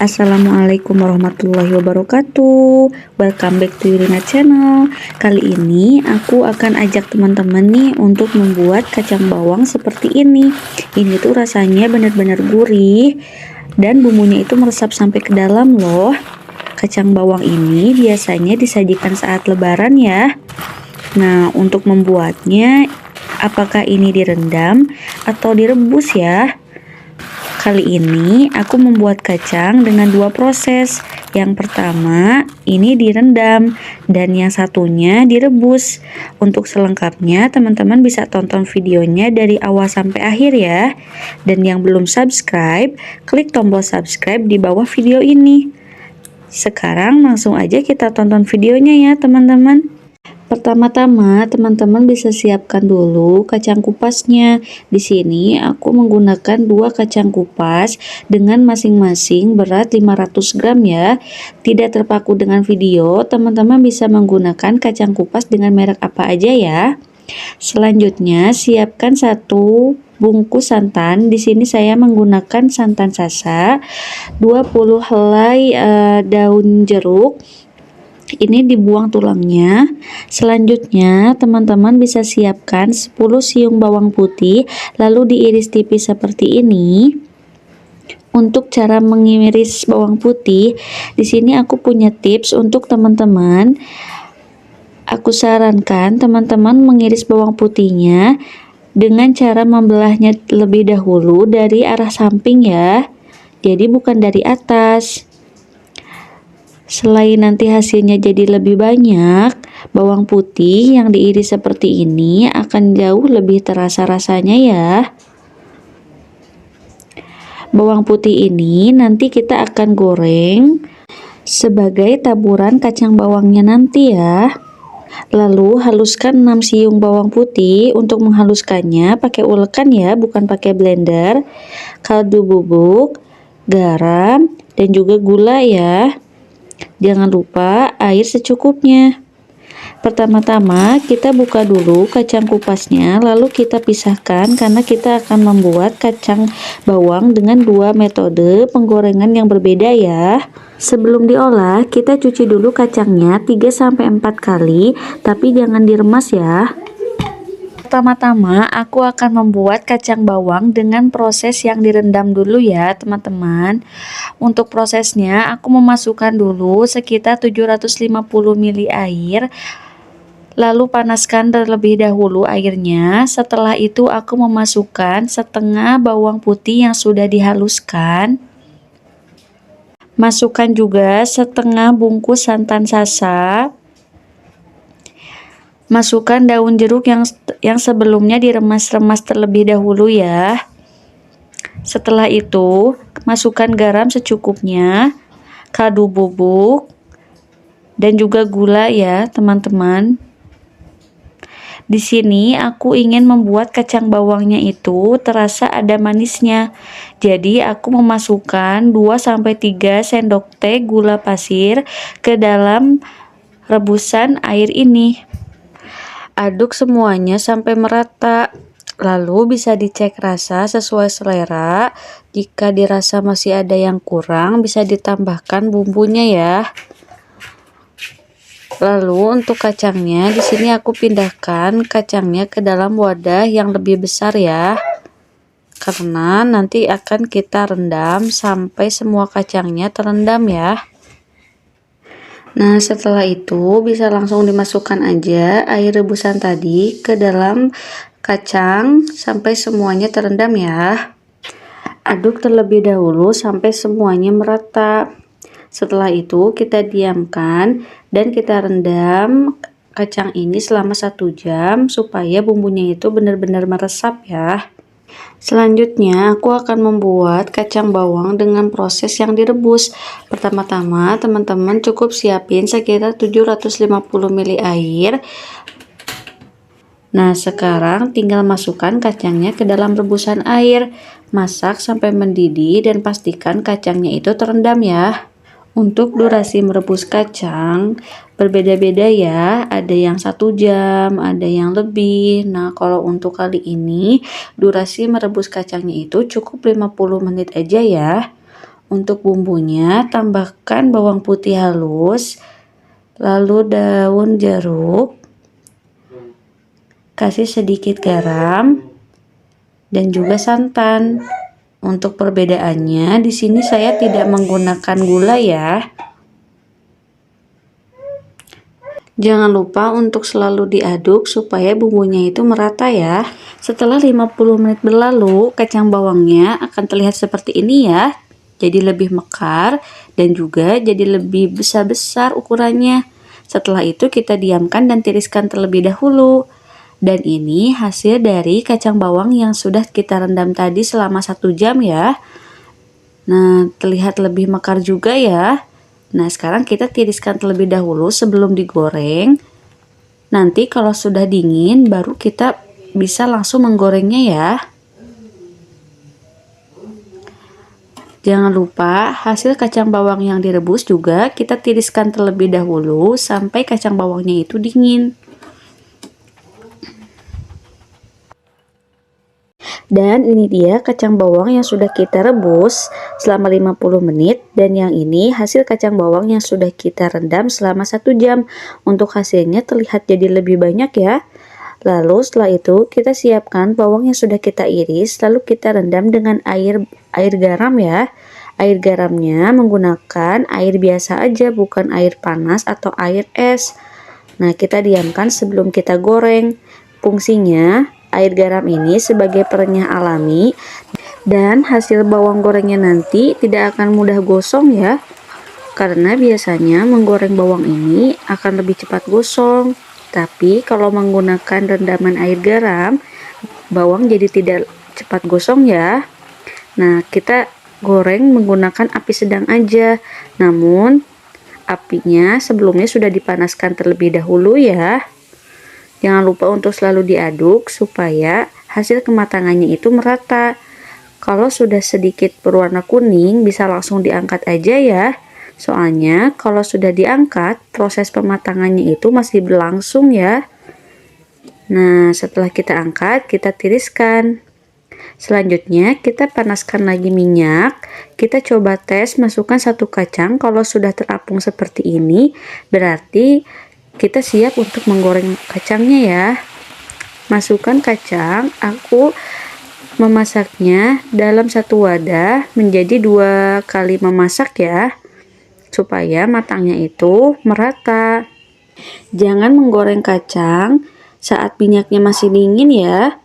Assalamualaikum warahmatullahi wabarakatuh. Welcome back to Yurina Channel. Kali ini aku akan ajak teman-teman nih untuk membuat kacang bawang seperti ini. Ini tuh rasanya benar-benar gurih dan bumbunya itu meresap sampai ke dalam loh. Kacang bawang ini biasanya disajikan saat lebaran ya. Nah, untuk membuatnya, apakah ini direndam atau direbus ya? Kali ini aku membuat kacang dengan dua proses. Yang pertama ini direndam dan yang satunya direbus. Untuk selengkapnya teman-teman bisa tonton videonya dari awal sampai akhir ya. Dan yang belum subscribe, klik tombol subscribe di bawah video ini. Sekarang langsung aja kita tonton videonya ya teman-teman. Pertama-tama, teman-teman bisa siapkan dulu kacang kupasnya. Di sini aku menggunakan 2 kacang kupas dengan masing-masing berat 500 gram ya. Tidak terpaku dengan video, teman-teman bisa menggunakan kacang kupas dengan merek apa aja ya. Selanjutnya, siapkan 1 bungkus santan. Di sini saya menggunakan santan sasa, 20 helai daun jeruk. Ini dibuang tulangnya. Selanjutnya teman-teman bisa siapkan 10 siung bawang putih lalu diiris tipis seperti ini. Untuk cara mengiris bawang putih, di sini aku punya tips untuk teman-teman. Aku sarankan teman-teman mengiris bawang putihnya dengan cara membelahnya lebih dahulu dari arah samping ya. Jadi bukan dari atas. Selain nanti hasilnya jadi lebih banyak, bawang putih yang diiris seperti ini akan jauh lebih terasa rasanya ya. Bawang putih ini nanti kita akan goreng sebagai taburan kacang bawangnya nanti ya. Lalu haluskan 6 siung bawang putih. Untuk menghaluskannya pakai ulekan ya, bukan pakai blender. Kaldu bubuk, garam, dan juga gula ya. Jangan lupa air secukupnya. Pertama-tama kita buka dulu kacang kupasnya, lalu kita pisahkan karena kita akan membuat kacang bawang dengan 2 metode penggorengan yang berbeda ya. Sebelum diolah, kita cuci dulu kacangnya 3-4 kali, tapi jangan diremas ya. Pertama-tama aku akan membuat kacang bawang dengan proses yang direndam dulu ya teman-teman. Untuk prosesnya aku memasukkan dulu sekitar 750 ml air. Lalu panaskan terlebih dahulu airnya. Setelah itu aku memasukkan setengah bawang putih yang sudah dihaluskan. Masukkan juga setengah bungkus santan sasa. Masukkan daun jeruk yang sebelumnya diremas-remas terlebih dahulu ya. Setelah itu, masukkan garam secukupnya, kaldu bubuk, dan juga gula ya, teman-teman. Di sini aku ingin membuat kacang bawangnya itu terasa ada manisnya. Jadi aku memasukkan 2-3 sendok teh gula pasir ke dalam rebusan air ini. Aduk semuanya sampai merata. Lalu bisa dicek rasa sesuai selera. Jika dirasa masih ada yang kurang, bisa ditambahkan bumbunya ya. Lalu untuk kacangnya, di sini aku pindahkan kacangnya ke dalam wadah yang lebih besar ya. Karena nanti akan kita rendam sampai semua kacangnya terendam ya. Nah, setelah itu bisa langsung dimasukkan aja air rebusan tadi ke dalam kacang sampai semuanya terendam ya. Aduk terlebih dahulu sampai semuanya merata. Setelah itu kita diamkan dan kita rendam kacang ini selama 1 jam supaya bumbunya itu benar-benar meresap ya. Selanjutnya aku akan membuat kacang bawang dengan proses yang direbus. Pertama-tama teman-teman cukup siapin sekitar 750 ml air. Nah, sekarang tinggal masukkan kacangnya ke dalam rebusan air. Masak sampai mendidih dan pastikan kacangnya itu terendam ya. Untuk durasi merebus kacang berbeda-beda ya, ada yang 1 jam, ada yang lebih. Nah, kalau untuk kali ini durasi merebus kacangnya itu cukup 50 menit aja ya. Untuk bumbunya, tambahkan bawang putih halus, lalu daun jeruk, kasih sedikit garam, dan juga santan. Untuk perbedaannya, di sini saya tidak menggunakan gula ya. Jangan lupa untuk selalu diaduk supaya bumbunya itu merata ya. Setelah 50 menit berlalu, kacang bawangnya akan terlihat seperti ini ya. Jadi lebih mekar dan juga jadi lebih besar-besar ukurannya. Setelah itu kita diamkan dan tiriskan terlebih dahulu. Dan ini hasil dari kacang bawang yang sudah kita rendam tadi selama 1 jam ya. Nah, terlihat lebih mekar juga ya. Nah, sekarang kita tiriskan terlebih dahulu sebelum digoreng. Nanti kalau sudah dingin baru kita bisa langsung menggorengnya ya. Jangan lupa hasil kacang bawang yang direbus juga kita tiriskan terlebih dahulu sampai kacang bawangnya itu dingin. Dan ini dia kacang bawang yang sudah kita rebus selama 50 menit, dan yang ini hasil kacang bawang yang sudah kita rendam selama 1 jam. Untuk hasilnya terlihat jadi lebih banyak ya. Lalu setelah itu kita siapkan bawang yang sudah kita iris, lalu kita rendam dengan air garam ya. Air garamnya menggunakan air biasa aja, bukan air panas atau air es. Nah, kita diamkan sebelum kita goreng. Fungsinya air garam ini sebagai perenyah alami, dan hasil bawang gorengnya nanti tidak akan mudah gosong ya, karena biasanya menggoreng bawang ini akan lebih cepat gosong. Tapi kalau menggunakan rendaman air garam, bawang jadi tidak cepat gosong ya. Nah, kita goreng menggunakan api sedang aja, namun apinya sebelumnya sudah dipanaskan terlebih dahulu ya. Jangan lupa untuk selalu diaduk supaya hasil kematangannya itu merata. Kalau sudah sedikit berwarna kuning, bisa langsung diangkat aja ya. Soalnya kalau sudah diangkat, proses pematangannya itu masih berlangsung ya. Nah, setelah kita angkat, kita tiriskan. Selanjutnya kita panaskan lagi minyak. Kita coba tes masukkan 1 kacang. Kalau sudah terapung seperti ini, berarti kita siap untuk menggoreng kacangnya ya. Masukkan kacang, aku memasaknya dalam 1 wadah menjadi 2 kali memasak ya, supaya matangnya itu merata. Jangan menggoreng kacang saat minyaknya masih dingin ya.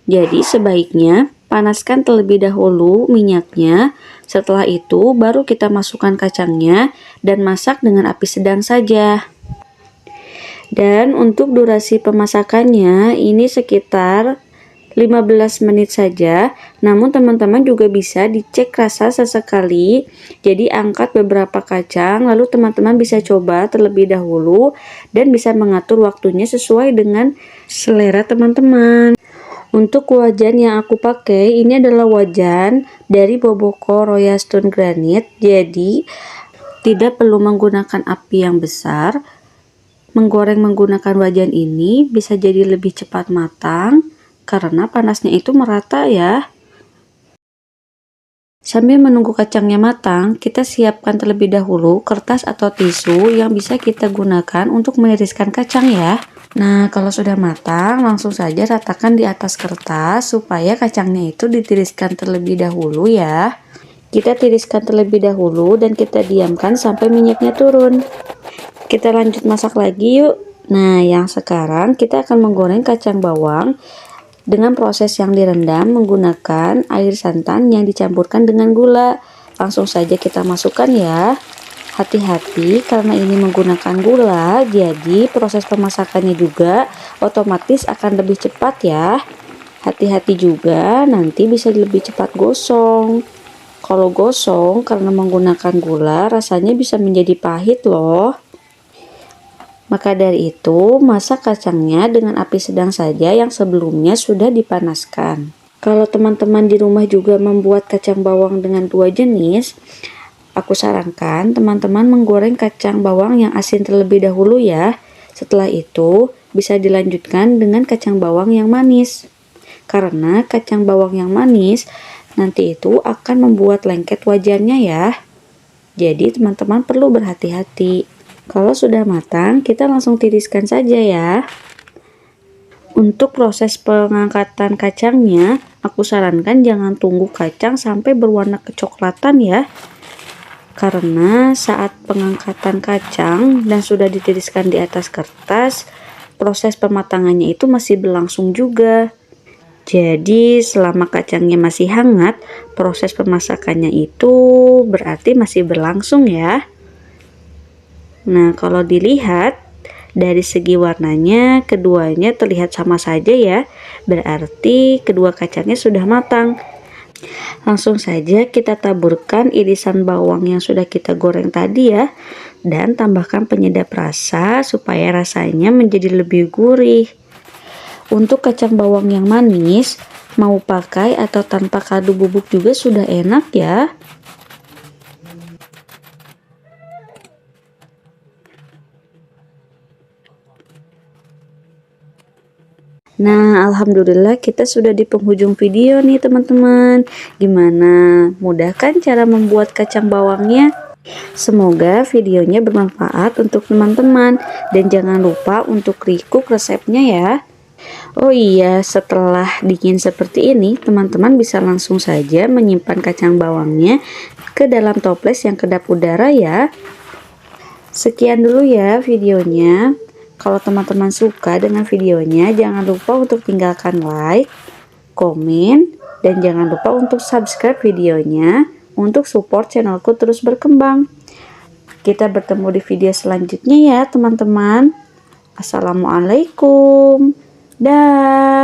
Jadi sebaiknya panaskan terlebih dahulu minyaknya. Setelah itu baru kita masukkan kacangnya dan masak dengan api sedang saja. Dan untuk durasi pemasakannya ini sekitar 15 menit saja. Namun teman-teman juga bisa dicek rasa sesekali. Jadi angkat beberapa kacang, lalu teman-teman bisa coba terlebih dahulu dan bisa mengatur waktunya sesuai dengan selera teman-teman. Untuk wajan yang aku pakai ini adalah wajan dari Boboko Royal Stone Granite. Jadi tidak perlu menggunakan api yang besar. Menggoreng menggunakan wajan ini bisa jadi lebih cepat matang karena panasnya itu merata ya. Sambil menunggu kacangnya matang, kita siapkan terlebih dahulu kertas atau tisu yang bisa kita gunakan untuk meniriskan kacang ya. Nah, kalau sudah matang, langsung saja ratakan di atas kertas supaya kacangnya itu ditiriskan terlebih dahulu ya. Kita tiriskan terlebih dahulu dan kita diamkan sampai minyaknya turun. Kita lanjut masak lagi yuk. Nah, yang sekarang kita akan menggoreng kacang bawang dengan proses yang direndam menggunakan air santan yang dicampurkan dengan gula. Langsung saja kita masukkan ya. Hati-hati karena ini menggunakan gula, jadi proses pemasakannya juga otomatis akan lebih cepat ya. Hati-hati juga nanti bisa lebih cepat gosong. Kalau gosong karena menggunakan gula, rasanya bisa menjadi pahit loh. Maka dari itu, masak kacangnya dengan api sedang saja yang sebelumnya sudah dipanaskan. Kalau teman-teman di rumah juga membuat kacang bawang dengan 2 jenis, aku sarankan teman-teman menggoreng kacang bawang yang asin terlebih dahulu ya. Setelah itu, bisa dilanjutkan dengan kacang bawang yang manis. Karena kacang bawang yang manis nanti itu akan membuat lengket wajannya ya. Jadi teman-teman perlu berhati-hati. Kalau sudah matang, kita langsung tiriskan saja ya. Untuk proses pengangkatan kacangnya, aku sarankan jangan tunggu kacang sampai berwarna kecoklatan ya. Karena saat pengangkatan kacang dan sudah ditiriskan di atas kertas, proses pematangannya itu masih berlangsung juga. Jadi selama kacangnya masih hangat, proses pemasakannya itu berarti masih berlangsung ya. Nah, kalau dilihat dari segi warnanya, keduanya terlihat sama saja ya. Berarti kedua kacangnya sudah matang. Langsung saja kita taburkan irisan bawang yang sudah kita goreng tadi ya. Dan tambahkan penyedap rasa supaya rasanya menjadi lebih gurih. Untuk kacang bawang yang manis, mau pakai atau tanpa kaldu bubuk juga sudah enak ya. Nah, alhamdulillah kita sudah di penghujung video nih teman-teman. Gimana? Mudah kan cara membuat kacang bawangnya? Semoga videonya bermanfaat untuk teman-teman. Dan jangan lupa untuk recook resepnya ya. Oh iya, setelah dingin seperti ini, teman-teman bisa langsung saja menyimpan kacang bawangnya ke dalam toples yang kedap udara ya. Sekian dulu ya videonya. Kalau teman-teman suka dengan videonya, jangan lupa untuk tinggalkan like, komen, dan jangan lupa untuk subscribe videonya untuk support channelku terus berkembang. Kita bertemu di video selanjutnya ya teman-teman. Assalamualaikum. Dah.